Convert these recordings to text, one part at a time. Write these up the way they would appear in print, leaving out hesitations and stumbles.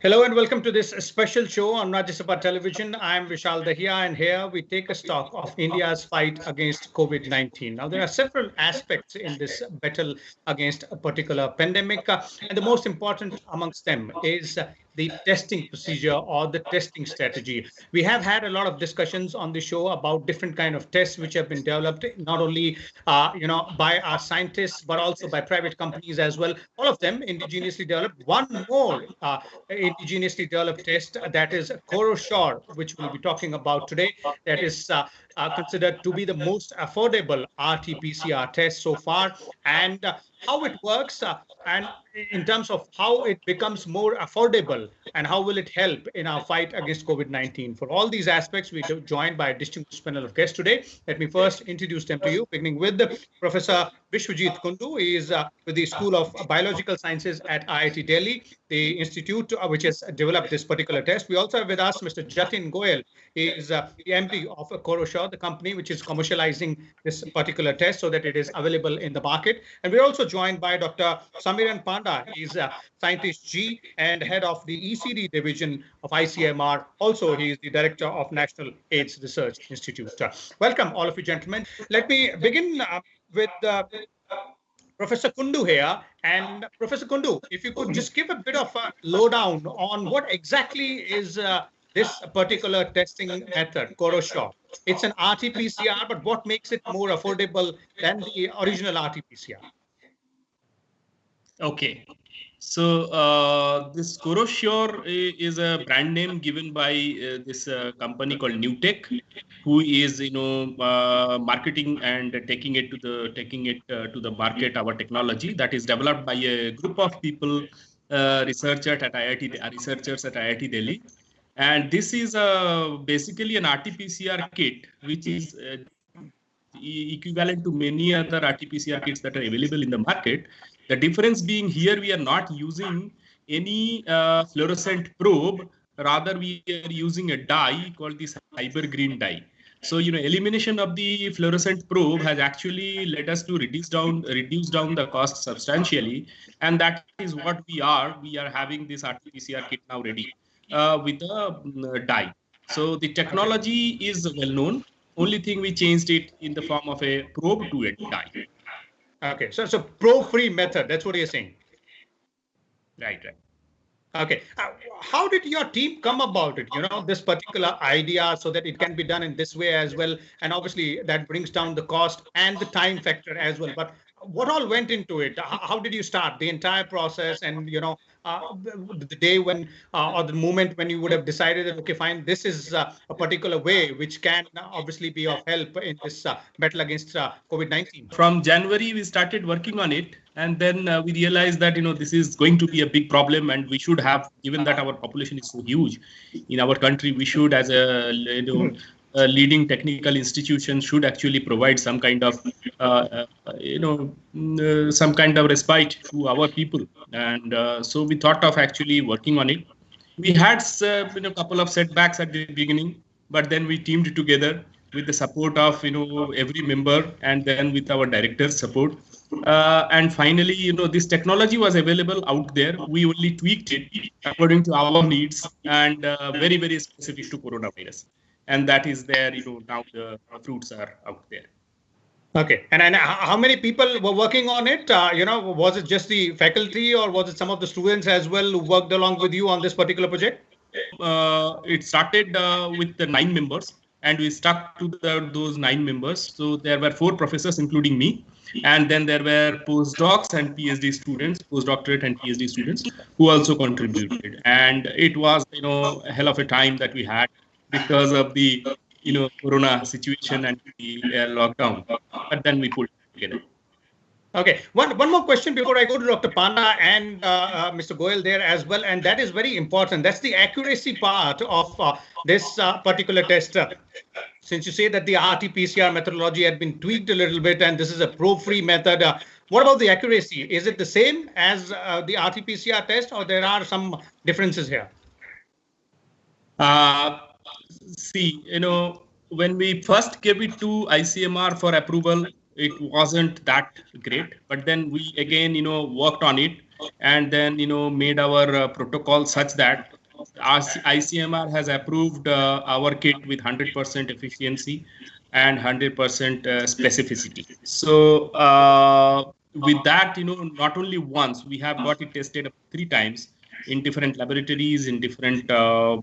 Hello and welcome to this special show on Rajya Sabha Television. I'm Vishal Dahiya, and here we take a stock of India's fight against COVID-19. Now, there are several aspects in this battle against a particular pandemic, and the most important amongst them is the testing procedure or the testing strategy. We have had a lot of discussions on the show about different kind of tests which have been developed, not only by our scientists but also by private companies as well. All of them indigenously developed. One more indigenously developed test that is Corosure, which we'll be talking about today. That is considered to be the most affordable RT-PCR test so far, and how it works, and in terms of how it becomes more affordable and how will it help in our fight against COVID-19. For all these aspects, we are joined by a distinguished panel of guests today. Let me first introduce them to you, beginning with Professor Vishwajit Kundu. He is with the School of Biological Sciences at IIT Delhi, the institute which has developed this particular test. We also have with us Mr. Jatin Goyal. He is the MD of Corosure, the company which is commercializing this particular test so that it is available in the market. And we're also joined by Dr. Samiran Panda. He's Scientist G and head of the ECD division of ICMR. Also, he is the director of National AIDS Research Institute. Welcome, all of you gentlemen. Let me begin with Professor Kundu here. And Professor Kundu, if you could just give a bit of a lowdown on what exactly is this particular testing method, Corosure. It's an RT-PCR, but what makes it more affordable than the original RT-PCR? Okay, so this Corosure is a brand name given by this company called Newtech, who is marketing and taking it to the market. Our technology that is developed by a group of people, researchers at IIT Delhi, and this is basically an RT-PCR kit, which is equivalent to many other RT-PCR kits that are available in the market. The difference being here, we are not using any fluorescent probe. Rather, we are using a dye called this Hyper Green dye. So, elimination of the fluorescent probe has actually led us to reduce down the cost substantially. And that is what we are. We are having this RT-PCR kit now ready with a dye. So the technology is well known. Only thing we changed it in the form of a probe to a dye. Okay, so it's a probe-free method. That's what you're saying. Right. Okay, how did your team come about it? This particular idea, so that it can be done in this way as well, and obviously that brings down the cost and the time factor as well. But what all went into it? How did you start the entire process? And the day when or the moment when you would have decided that, okay, fine, this is a particular way which can obviously be of help in this battle against COVID-19. From January, we started working on it, and then we realized that this is going to be a big problem, and we should have, given that our population is so huge in our country, we should, as a leading technical institution, should actually provide some kind of respite to our people. And so we thought of actually working on it. We had a couple of setbacks at the beginning, but then we teamed together with the support of every member, and then with our director's support. And finally, this technology was available out there. We only tweaked it according to our needs, and very, very specific to coronavirus. And that is there, now the fruits are out there. Okay. And how many people were working on it? Was it just the faculty, or was it some of the students as well who worked along with you on this particular project? It started with the 9 members, and we stuck to those 9 members. So there were 4 professors, including me. And then there were postdocs and PhD students, postdoctorate and PhD students, who also contributed. And it was, a hell of a time that we had because of the, corona situation and the lockdown. But then we pulled it together. Okay, one more question before I go to Dr. Panda and Mr. Goyal there as well, and that is very important. That's the accuracy part of this particular test. Since you say that the RT-PCR methodology had been tweaked a little bit, and this is a probe-free method, what about the accuracy? Is it the same as the RT-PCR test, or there are some differences here? See, when we first gave it to ICMR for approval, it wasn't that great. But then we again, worked on it. and then made our protocol such that our ICMR has approved our kit with 100% efficiency and 100% specificity. So with that, not only once, we have got it tested 3 times in different laboratories, in different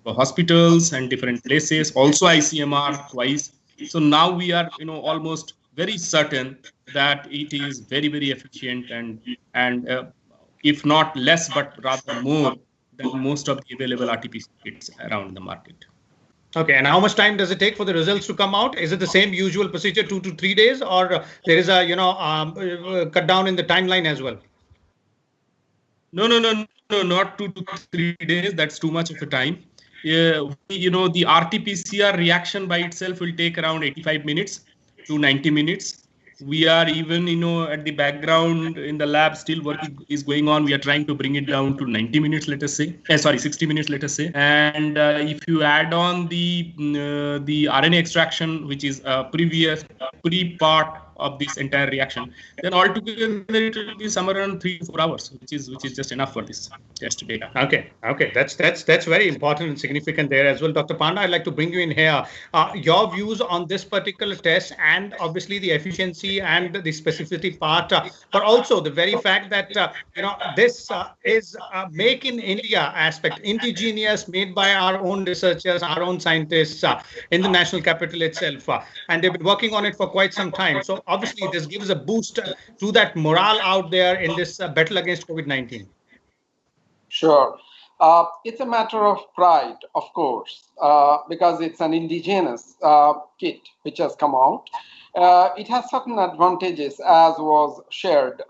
hospitals and different places, also ICMR twice. So now we are, almost very certain that it is very, very efficient and if not less, but rather more than most of the available RT-PCR kits around the market. Okay, and how much time does it take for the results to come out? Is it the same usual procedure, 2 to 3 days, or there is a cut down in the timeline as well? No, not 2 to 3 days. That's too much of a time. The RT-PCR reaction by itself will take around 85 minutes to 90 minutes. We are even, at the background in the lab, still work is going on. We are trying to bring it down to 90 minutes, let us say. 60 minutes, let us say. And if you add on the RNA extraction, which is a pre-part of this entire reaction, then altogether it will be somewhere around 3 to 4 hours, which is just enough for this test data. Okay, that's very important and significant there as well. Dr. Panda, I'd like to bring you in here. Your views on this particular test, and obviously the efficiency and the specificity part, but also the very fact that this is a make in India aspect, indigenous, made by our own researchers, our own scientists in the national capital itself, and they've been working on it for quite some time. So obviously this gives a boost to that morale out there in this battle against COVID-19. Sure. It's a matter of pride, of course, because it's an indigenous kit which has come out. It has certain advantages, as was shared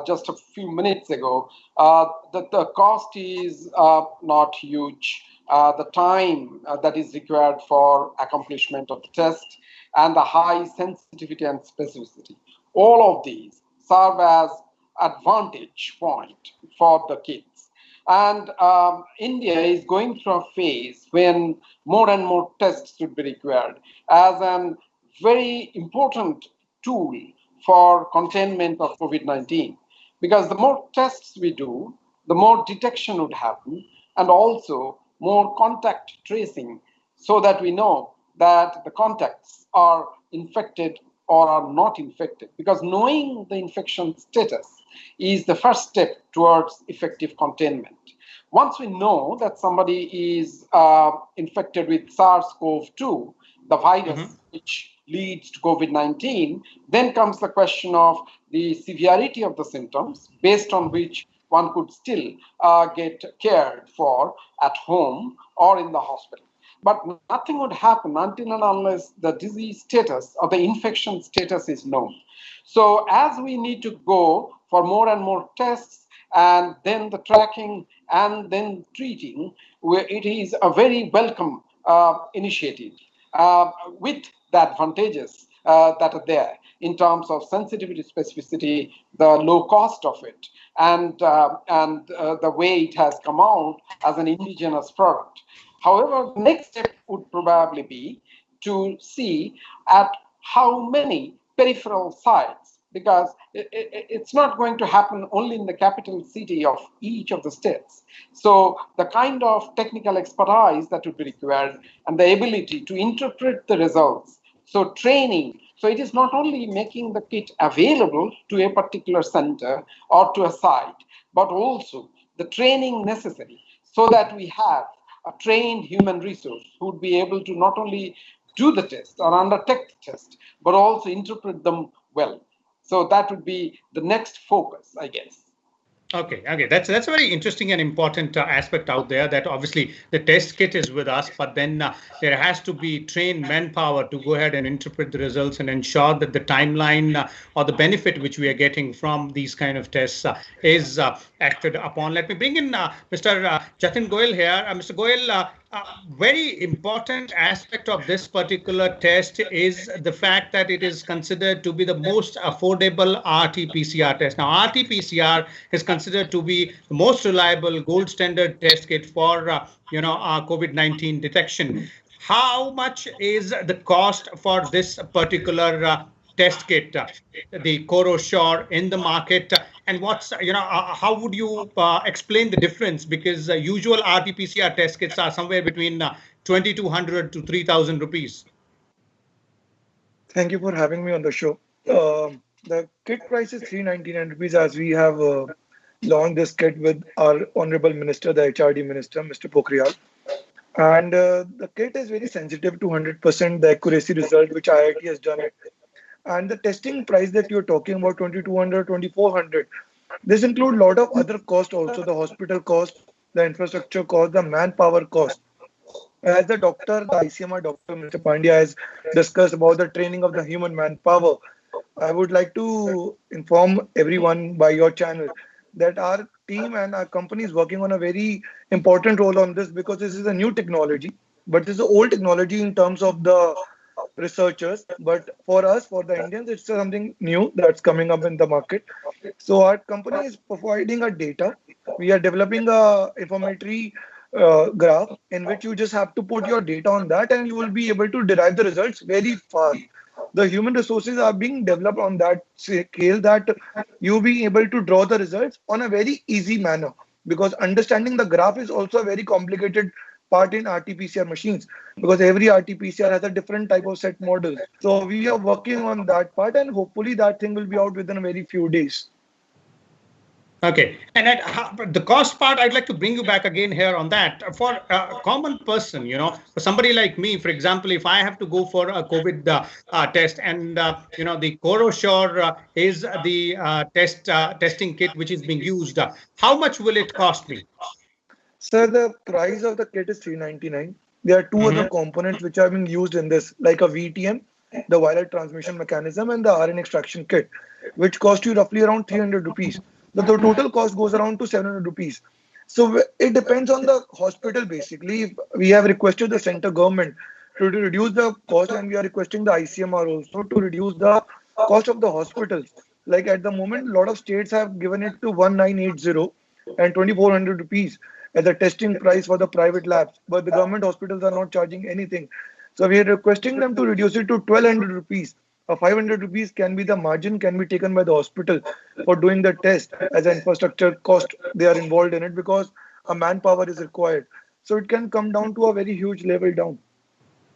just a few minutes ago. The cost is not huge. The time that is required for accomplishment of the test and the high sensitivity and specificity, all of these serve as advantage point for the kits. And India is going through a phase when more and more tests should be required as a very important tool for containment of COVID-19. Because the more tests we do, the more detection would happen, and also more contact tracing, so that we know that the contacts are infected or are not infected. Because knowing the infection status is the first step towards effective containment. Once we know that somebody is infected with SARS-CoV-2, the virus which leads to COVID-19, then comes the question of the severity of the symptoms, based on which one could still get cared for at home or in the hospital. But nothing would happen until and unless the disease status or the infection status is known. So as we need to go for more and more tests, and then the tracking and then treating, it is a very welcome initiative with the advantages that are there in terms of sensitivity, specificity, the low cost of it, and the way it has come out as an indigenous product. However, the next step would probably be to see at how many peripheral sites, because it's not going to happen only in the capital city of each of the states. So the kind of technical expertise that would be required and the ability to interpret the results. So training. So it is not only making the kit available to a particular center or to a site, but also the training necessary so that we have a trained human resource who would be able to not only do the test or undertake the test, but also interpret them well. So that would be the next focus, I guess. Okay, that's a very interesting and important aspect out there, that obviously the test kit is with us, but then there has to be trained manpower to go ahead and interpret the results and ensure that the timeline or the benefit which we are getting from these kind of tests is acted upon. Let me bring in Mr. Jatin Goyal here. Mr. Goyal, very important aspect of this particular test is the fact that it is considered to be the most affordable RT-PCR test. Now, RT-PCR is considered to be the most reliable gold standard test kit for COVID-19 detection. How much is the cost for this particular test kit, the CoroSure in the market, and what's, how would you explain the difference? Because usual RT-PCR test kits are somewhere between 2,200 to 3,000 rupees. Thank you for having me on the show. The kit price is 399 rupees, as we have launched this kit with our Honorable Minister, the HRD Minister, Mr. Pokhriyal. And the kit is very sensitive to 100% the accuracy result, which IIT has done it. And the testing price that you're talking about, 2,200, 2,400, this includes a lot of other costs also, the hospital cost, the infrastructure cost, the manpower cost. As the doctor, the ICMR doctor, Mr. Pandya, has discussed about the training of the human manpower, I would like to inform everyone by your channel that our team and our company is working on a very important role on this, because this is a new technology, but this is an old technology in terms of the researchers. But for us, for the Indians, it's something new that's coming up in the market. So our company is providing a data. We are developing a informatory graph in which you just have to put your data on that, and you will be able to derive the results very fast. The human resources are being developed on that scale that you'll be able to draw the results on a very easy manner, because understanding the graph is also a very complicated part in RT-PCR machines, because every RT-PCR has a different type of set model. So we are working on that part, and hopefully that thing will be out within a very few days. Okay, and the cost part, I'd like to bring you back again here on that. For a common person, for somebody like me, for example, if I have to go for a COVID test, and the CoroSure is the testing kit which is being used, how much will it cost me? Sir, the price of the kit is 399. There are two other components which are being used in this, like a VTM, the viral transmission mechanism, and the RNA extraction kit, which cost you roughly around 300 rupees. The total cost goes around to 700 rupees. So it depends on the hospital, basically. We have requested the center government to reduce the cost, and we are requesting the ICMR also to reduce the cost of the hospitals. Like at the moment, a lot of states have given it to 1980 and 2,400 rupees as a testing price for the private labs, but the government hospitals are not charging anything. So we are requesting them to reduce it to 1,200 rupees. 500 rupees can be the margin, can be taken by the hospital for doing the test as an infrastructure cost. They are involved in it because a manpower is required. So it can come down to a very huge level down.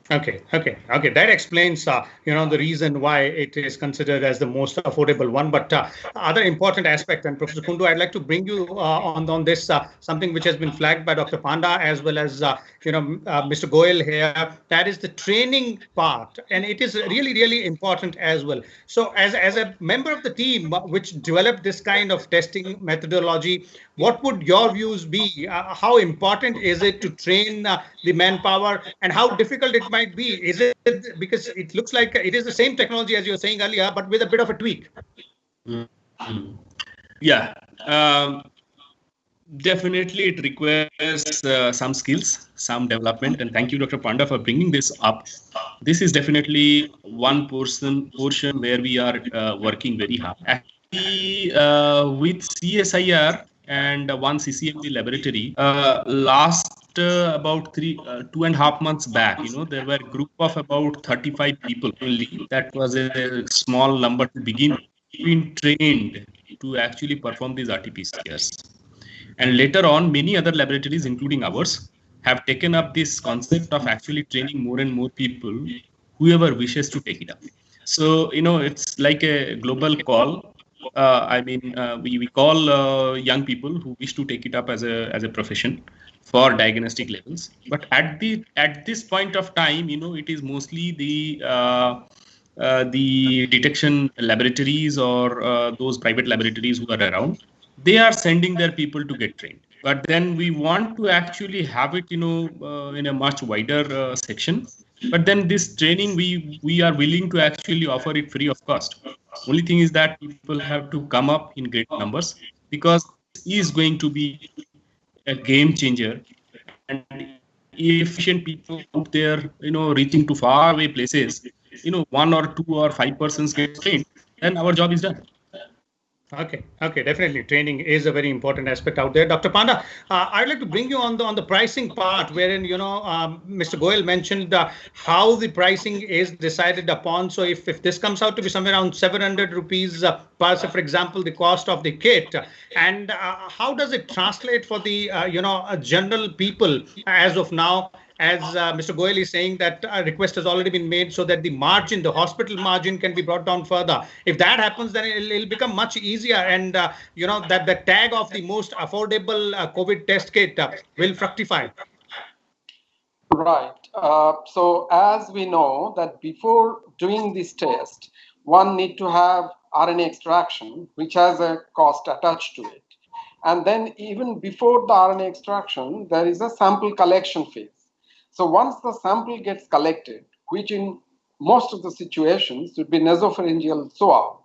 Okay. That explains, the reason why it is considered as the most affordable one. But other important aspect, and Professor Kundu, I'd like to bring you on this, something which has been flagged by Dr. Panda as well as, Mr. Goyal here. That is the training part, and it is really, really important as well. So as a member of the team which developed this kind of testing methodology, what would your views be? How important is it to train the manpower, and how difficult it might be? Is it because it looks like it is the same technology as you were saying earlier, but with a bit of a tweak? Yeah, definitely it requires some skills, some development, and thank you, Dr. Panda, for bringing this up. This is definitely one portion where we are working very hard. Actually, with CSIR and one CCMG laboratory, last about 2.5 months back, there were a group of about 35 people only. That was a small number to begin, being trained to actually perform these RT-PCRs. And later on, many other laboratories, including ours, have taken up this concept of actually training more and more people, whoever wishes to take it up. So, it's like a global call. We call young people who wish to take it up as a profession for diagnostic levels. But at this point of time, it is mostly the detection laboratories or those private laboratories who are around. They are sending their people to get trained. But then we want to actually have it, in a much wider section. But then this training, we are willing to actually offer it free of cost. Only thing is that people have to come up in great numbers, because this is going to be a game changer. And efficient people out there, reaching to far away places, 1 or 2 or 5 persons get trained, then our job is done. Okay, definitely. Training is a very important aspect out there. Dr. Panda, I'd like to bring you on the pricing part, wherein Mr. Goyal mentioned how the pricing is decided upon. So if this comes out to be somewhere around 700 rupees per, say, for example, the cost of the kit, and how does it translate for the general people as of now? As Mr. Goyal is saying that a request has already been made so that the margin, the hospital margin, can be brought down further. If that happens, then it'll become much easier, and that the tag of the most affordable COVID test kit will fructify. Right. So as we know that before doing this test, one need to have RNA extraction, which has a cost attached to it. And then even before the RNA extraction, there is a sample collection phase. So once the sample gets collected, which in most of the situations would be nasopharyngeal swab,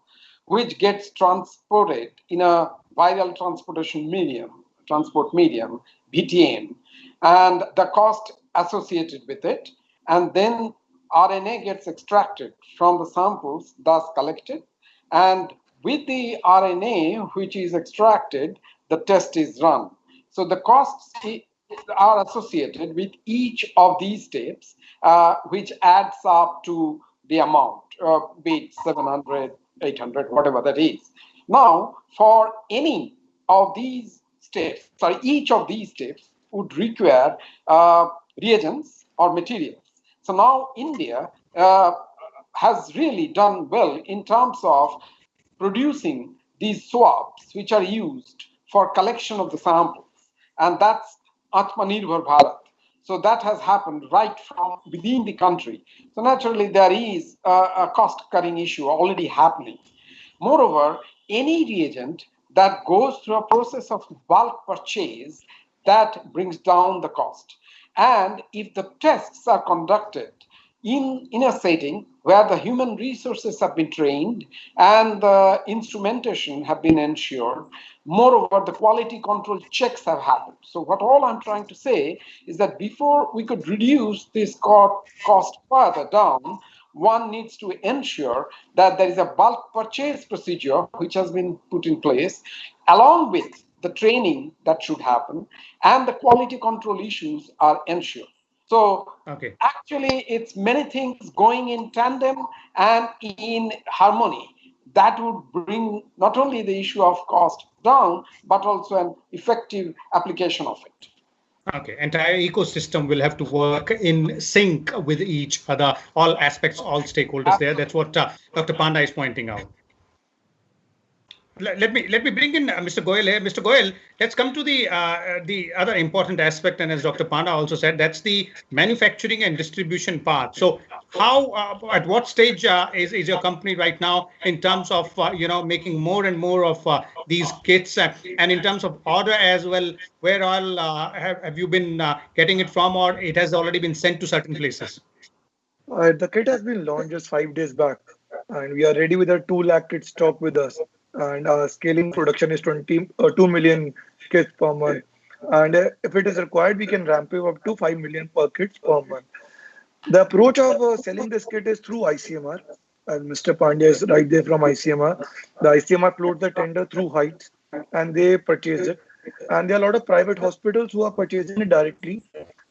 which gets transported in a viral transport medium, VTM, and the cost associated with it, and then RNA gets extracted from the samples thus collected, and with the RNA which is extracted, the test is run. So the costs are associated with each of these steps, which adds up to the amount, be it 700, 800, whatever that is. Now, for any of these steps, each of these steps would require reagents or materials. So now India has really done well in terms of producing these swabs, which are used for collection of the samples. And that's Atmanirbhar Bharat. So that has happened right from within the country. So naturally, there is a cost-cutting issue already happening. Moreover, any reagent that goes through a process of bulk purchase, that brings down the cost. And if the tests are conducted in a setting where the human resources have been trained and the instrumentation have been ensured, moreover, the quality control checks have happened. So what all I'm trying to say is that before we could reduce this cost further down, one needs to ensure that there is a bulk purchase procedure which has been put in place, along with the training that should happen, and the quality control issues are ensured. So actually, it's many things going in tandem and in harmony that would bring not only the issue of cost down, but also an effective application of it. Okay, entire ecosystem will have to work in sync with each other, all aspects, all stakeholders there. That's what Dr. Panda is pointing out. Let me bring in Mr. Goyal here. Mr. Goyal, let's come to the other important aspect, and as Dr. Panda also said, that's the manufacturing and distribution part. So, how at what stage is your company right now in terms of making more and more of these kits, and in terms of order as well? Where all have you been getting it from, or it has already been sent to certain places? The kit has been launched just 5 days back, and we are ready with a 2 lakh kit stock with us. And our scaling production is 2 million kits per month. And if it is required, we can ramp it up to 5 million per kits per month. The approach of selling this kit is through ICMR. And Mr. Pandya is right there from ICMR. The ICMR floats the tender through Heights, and they purchase it. And there are a lot of private hospitals who are purchasing it directly.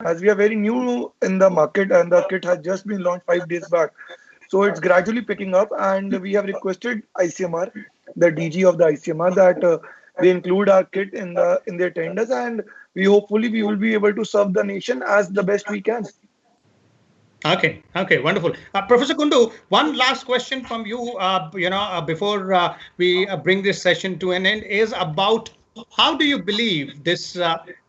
As we are very new in the market, and the kit has just been launched 5 days back. So it's gradually picking up, and we have requested ICMR, the DG of the ICMR, that they include our kit in their tenders, and we will be able to serve the nation as the best we can. Okay, wonderful. Professor Kundu, one last question from you, before we bring this session to an end, is about how do you believe this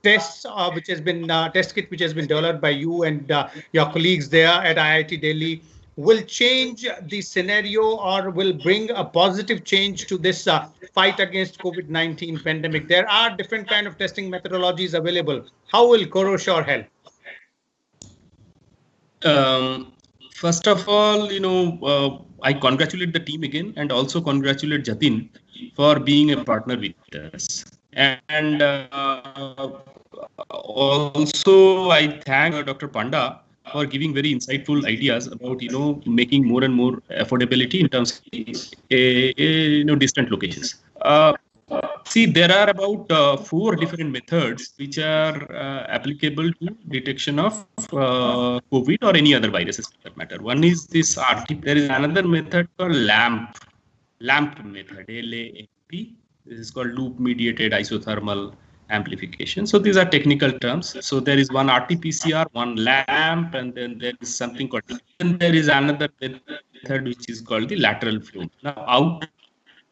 test kit which has been developed by you and your colleagues there at IIT Delhi will change the scenario, or will bring a positive change to this fight against COVID-19 pandemic? There are different kind of testing methodologies available. How will CoroSure help? First of all, I congratulate the team again, and also congratulate Jatin for being a partner with us. And also I thank Dr. Panda for giving very insightful ideas about making more and more affordability in terms of distant locations. See, there are about 4 different methods which are applicable to detection of COVID or any other viruses for that matter. One is this RT. There is another method called LAMP method, LAMP. This is called loop mediated isothermal amplification. So these are technical terms. So there is one RT-PCR, one LAMP, and then there is something called, and there is another method which is called the lateral flow. Now, out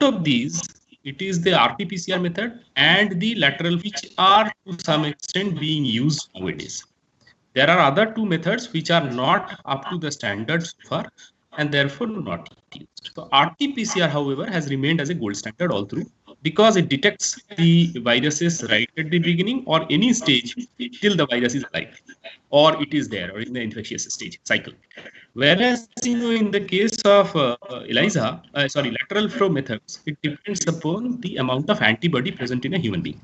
of these, it is the RT-PCR method and the lateral, which are to some extent being used nowadays. There are other 2 methods which are not up to the standards so far and therefore not used. So RT-PCR, however, has remained as a gold standard all through, because it detects the viruses right at the beginning or any stage till the virus is alive or it is there or in the infectious stage cycle. Whereas, in the case of lateral flow methods, it depends upon the amount of antibody present in a human being.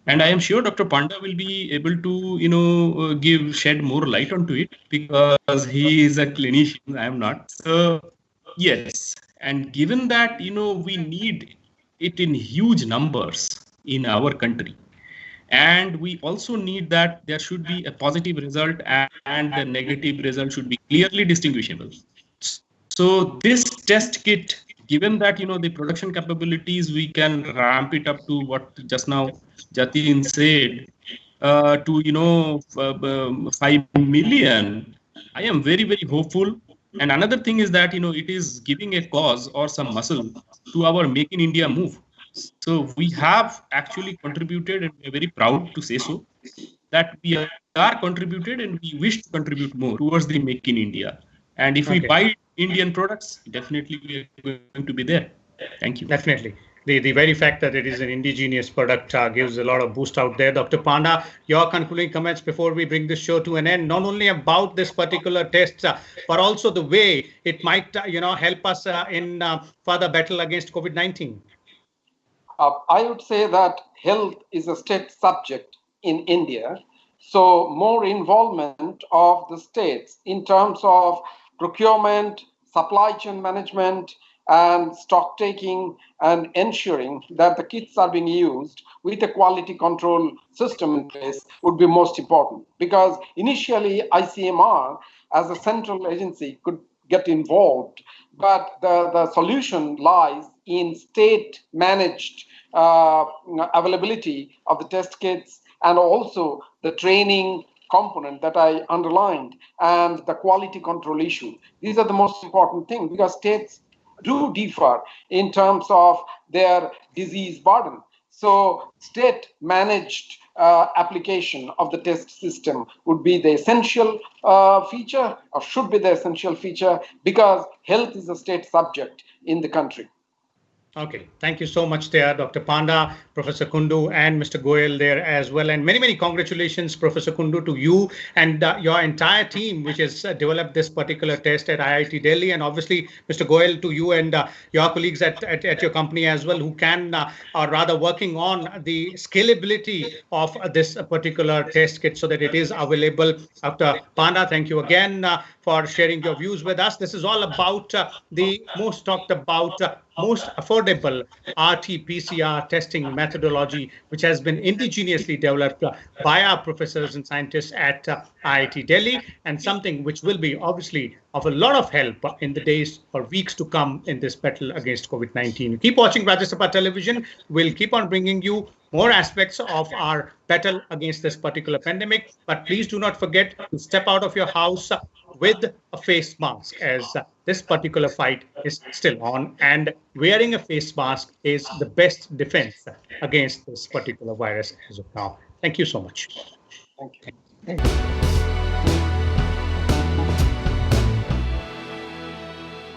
And I am sure Dr. Panda will be able to, shed more light onto it, because he is a clinician. I am not. So, yes. And given that, we need it in huge numbers in our country, and we also need that there should be a positive result and the negative result should be clearly distinguishable. So this test kit, given that the production capabilities, we can ramp it up to what just now Jatin said, to 5 million. I am very, very hopeful. And another thing is that it is giving a cause or some muscle to our Make in India move. So we have actually contributed, and we are very proud to say so, that we are contributed and we wish to contribute more towards the Make in India. And if we buy Indian products, definitely we are going to be there. Thank you. Definitely. The very fact that it is an indigenous product gives a lot of boost out there. Dr. Panda, your concluding comments before we bring this show to an end, not only about this particular test, but also the way it might, help us in further battle against COVID-19. I would say that health is a state subject in India. So more involvement of the states in terms of procurement, supply chain management, and stock taking, and ensuring that the kits are being used with a quality control system in place would be most important. Because initially ICMR as a central agency could get involved, but the solution lies in state managed availability of the test kits, and also the training component that I underlined, and the quality control issue. These are the most important things, because states do differ in terms of their disease burden. So state managed application of the test system would be the essential feature, or should be the essential feature, because health is a state subject in the country. Okay, thank you so much there, Dr. Panda, Professor Kundu, and Mr. Goyal there as well. And many, many congratulations, Professor Kundu, to you and your entire team, which has developed this particular test at IIT Delhi. And obviously, Mr. Goyal, to you and your colleagues at your company as well, who can, are rather working on the scalability of this particular test kit so that it is available. Dr. Panda, thank you again for sharing your views with us. This is all about the most talked about, most affordable RT-PCR testing methodology, which has been indigenously developed by our professors and scientists at IIT Delhi, and something which will be obviously of a lot of help in the days or weeks to come in this battle against COVID-19. Keep watching Rajya Sabha Television. We'll keep on bringing you more aspects of our battle against this particular pandemic, but please do not forget to step out of your house with a face mask, as this particular fight is still on, and wearing a face mask is the best defense against this particular virus as of now. Thank you so much. Thank you. Thank you.